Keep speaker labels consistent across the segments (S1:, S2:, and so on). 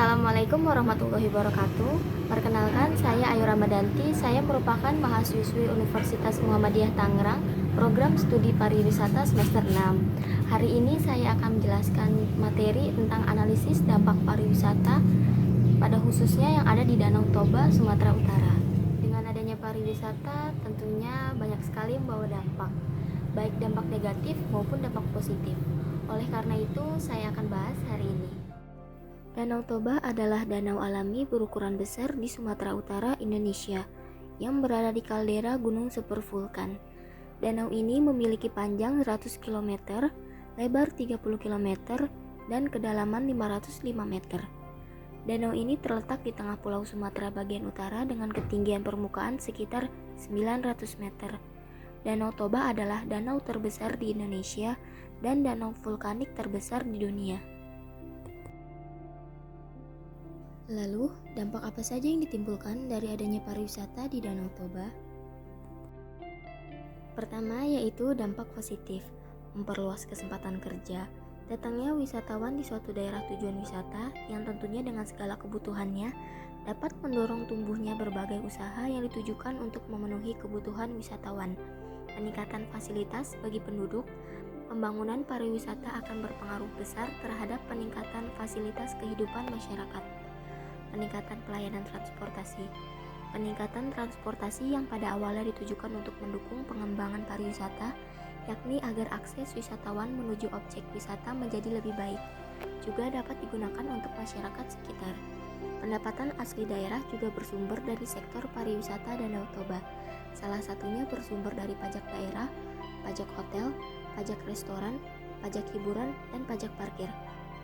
S1: Assalamualaikum warahmatullahi wabarakatuh. Perkenalkan, saya Ayu Ramadanti. Saya merupakan mahasiswi Universitas Muhammadiyah Tangerang, program studi pariwisata semester 6. Hari ini saya akan menjelaskan materi tentang analisis dampak pariwisata pada khususnya yang ada di Danau Toba, Sumatera Utara. Dengan adanya pariwisata, tentunya banyak sekali membawa dampak, baik dampak negatif maupun dampak positif. Oleh karena itu, saya akan bahas hari ini. Danau Toba adalah danau alami berukuran besar di Sumatera Utara, Indonesia, yang berada di kaldera gunung supervulkan. Danau ini memiliki panjang 100 km, lebar 30 km, dan kedalaman 505 meter. Danau ini terletak di tengah pulau Sumatera bagian utara dengan ketinggian permukaan sekitar 900 meter. Danau Toba adalah danau terbesar di Indonesia dan danau vulkanik terbesar di dunia. Lalu, dampak apa saja yang ditimbulkan dari adanya pariwisata di Danau Toba? Pertama, yaitu dampak positif, memperluas kesempatan kerja. Datangnya wisatawan di suatu daerah tujuan wisata yang tentunya dengan segala kebutuhannya dapat mendorong tumbuhnya berbagai usaha yang ditujukan untuk memenuhi kebutuhan wisatawan. Peningkatan fasilitas bagi penduduk, pembangunan pariwisata akan berpengaruh besar terhadap peningkatan fasilitas kehidupan masyarakat. Peningkatan pelayanan transportasi. Peningkatan transportasi yang pada awalnya ditujukan untuk mendukung pengembangan pariwisata, yakni agar akses wisatawan menuju objek wisata menjadi lebih baik, juga dapat digunakan untuk masyarakat sekitar. Pendapatan asli daerah juga bersumber dari sektor pariwisata Danau Toba. Salah satunya bersumber dari pajak daerah, pajak hotel, pajak restoran, pajak hiburan, dan pajak parkir.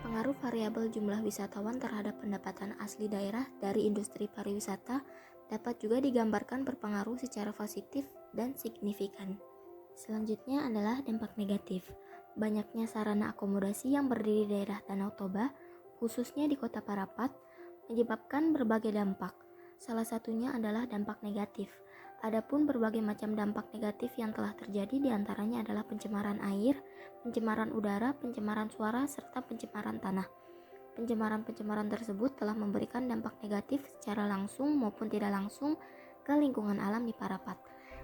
S1: Pengaruh variabel jumlah wisatawan terhadap pendapatan asli daerah dari industri pariwisata dapat juga digambarkan berpengaruh secara positif dan signifikan. Selanjutnya adalah dampak negatif. Banyaknya sarana akomodasi yang berdiri di daerah Danau Toba, khususnya di Kota Parapat, menyebabkan berbagai dampak. Salah satunya adalah dampak negatif. Adapun berbagai macam dampak negatif yang telah terjadi diantaranya adalah pencemaran air, pencemaran udara, pencemaran suara, serta pencemaran tanah. Pencemaran-pencemaran tersebut telah memberikan dampak negatif secara langsung maupun tidak langsung ke lingkungan alam di Parapat.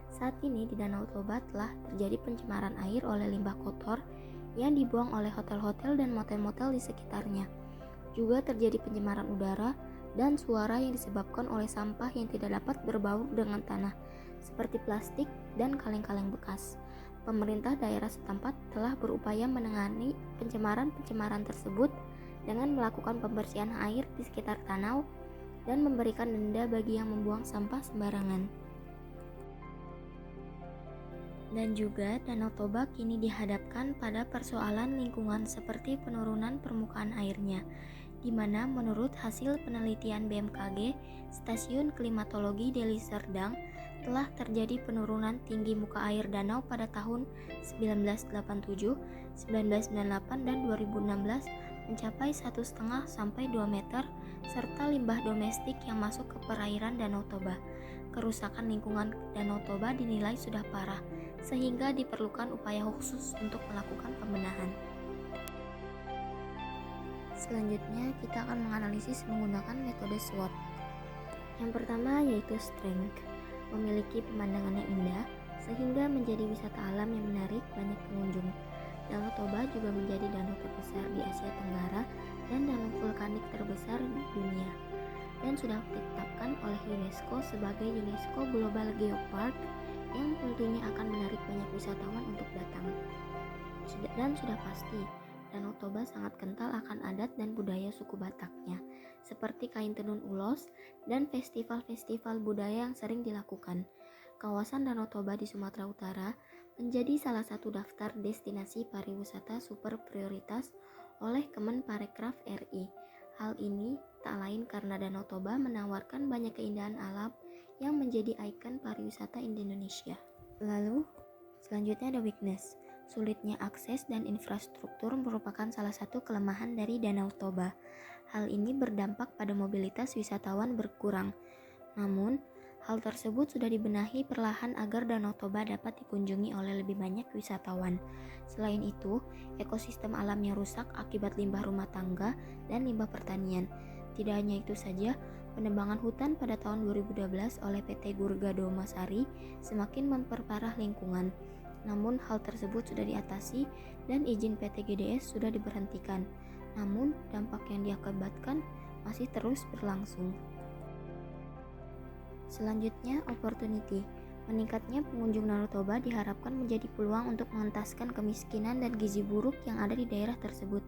S1: Saat ini di Danau Toba telah terjadi pencemaran air oleh limbah kotor yang dibuang oleh hotel-hotel dan motel-motel di sekitarnya. Juga terjadi pencemaran udara dan suara yang disebabkan oleh sampah yang tidak dapat berbaur dengan tanah, seperti plastik dan kaleng-kaleng bekas. Pemerintah daerah setempat telah berupaya menangani pencemaran-pencemaran tersebut dengan melakukan pembersihan air di sekitar danau dan memberikan denda bagi yang membuang sampah sembarangan. Dan juga Danau Toba kini dihadapkan pada persoalan lingkungan seperti penurunan permukaan airnya, di mana menurut hasil penelitian BMKG, Stasiun Klimatologi Deli Serdang, telah terjadi penurunan tinggi muka air danau pada tahun 1987, 1998, dan 2016 mencapai 1,5 sampai 2 meter, serta limbah domestik yang masuk ke perairan Danau Toba. Kerusakan lingkungan Danau Toba dinilai sudah parah, sehingga diperlukan upaya khusus untuk melakukan pembenahan. Selanjutnya, kita akan menganalisis menggunakan metode SWOT. Yang pertama yaitu strength, memiliki pemandangan yang indah sehingga menjadi wisata alam yang menarik banyak pengunjung. Danau Toba juga menjadi danau terbesar di Asia Tenggara dan danau vulkanik terbesar di dunia, dan sudah ditetapkan oleh UNESCO sebagai UNESCO Global Geopark yang tentunya akan menarik banyak wisatawan untuk datang. Dan sudah pasti, Danau Toba sangat kental akan adat dan budaya suku Bataknya, seperti kain tenun ulos dan festival-festival budaya yang sering dilakukan. Kawasan Danau Toba di Sumatera Utara menjadi salah satu daftar destinasi pariwisata super prioritas oleh Kemenparekraf RI. Hal ini tak lain karena Danau Toba menawarkan banyak keindahan alam yang menjadi ikon pariwisata Indonesia. Lalu, selanjutnya ada weakness. Sulitnya akses dan infrastruktur merupakan salah satu kelemahan dari Danau Toba. Hal ini berdampak pada mobilitas wisatawan berkurang. Namun, hal tersebut sudah dibenahi perlahan agar Danau Toba dapat dikunjungi oleh lebih banyak wisatawan. Selain itu, ekosistem alamnya rusak akibat limbah rumah tangga dan limbah pertanian. Tidak hanya itu saja, penebangan hutan pada tahun 2012 oleh PT Gurga Domasari semakin memperparah lingkungan. Namun hal tersebut sudah diatasi dan izin PT GDS sudah diberhentikan. Namun dampak yang diakibatkan masih terus berlangsung. Selanjutnya, opportunity. Meningkatnya pengunjung Danau Toba diharapkan menjadi peluang untuk mengentaskan kemiskinan dan gizi buruk yang ada di daerah tersebut.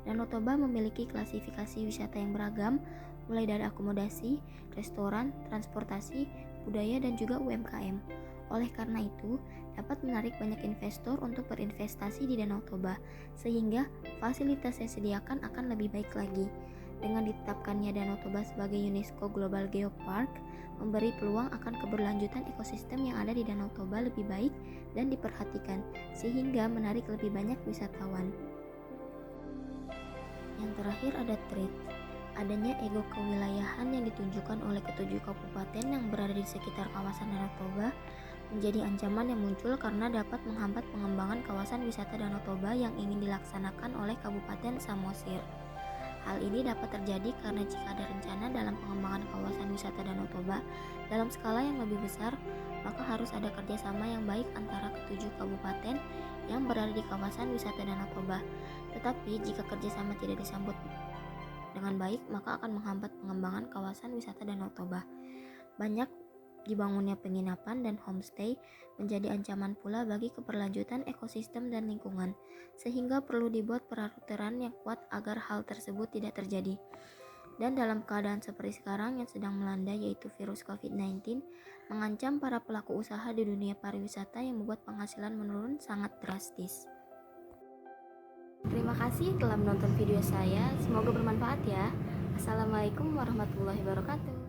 S1: Danau Toba memiliki klasifikasi wisata yang beragam, mulai dari akomodasi, restoran, transportasi, budaya, dan juga UMKM. Oleh karena itu, dapat menarik banyak investor untuk berinvestasi di Danau Toba, sehingga fasilitas yang disediakan akan lebih baik lagi. Dengan ditetapkannya Danau Toba sebagai UNESCO Global Geopark, memberi peluang akan keberlanjutan ekosistem yang ada di Danau Toba lebih baik dan diperhatikan, sehingga menarik lebih banyak wisatawan. Yang terakhir ada threat. Adanya ego kewilayahan yang ditunjukkan oleh ketujuh kabupaten yang berada di sekitar kawasan Danau Toba menjadi ancaman yang muncul karena dapat menghambat pengembangan kawasan wisata Danau Toba yang ingin dilaksanakan oleh Kabupaten Samosir. Hal ini dapat terjadi karena jika ada rencana dalam pengembangan kawasan wisata Danau Toba dalam skala yang lebih besar, maka harus ada kerjasama yang baik antara ketujuh kabupaten yang berada di kawasan wisata Danau Toba. Tetapi jika kerjasama tidak disambut dengan baik, maka akan menghambat pengembangan kawasan wisata Danau Toba. Banyak dibangunnya penginapan dan homestay menjadi ancaman pula bagi keberlanjutan ekosistem dan lingkungan, sehingga perlu dibuat peraturan yang kuat agar hal tersebut tidak terjadi. Dan dalam keadaan seperti sekarang yang sedang melanda, yaitu virus COVID-19, mengancam para pelaku usaha di dunia pariwisata yang membuat penghasilan menurun sangat drastis. Terima kasih telah menonton video saya, semoga bermanfaat ya. Assalamualaikum warahmatullahi wabarakatuh.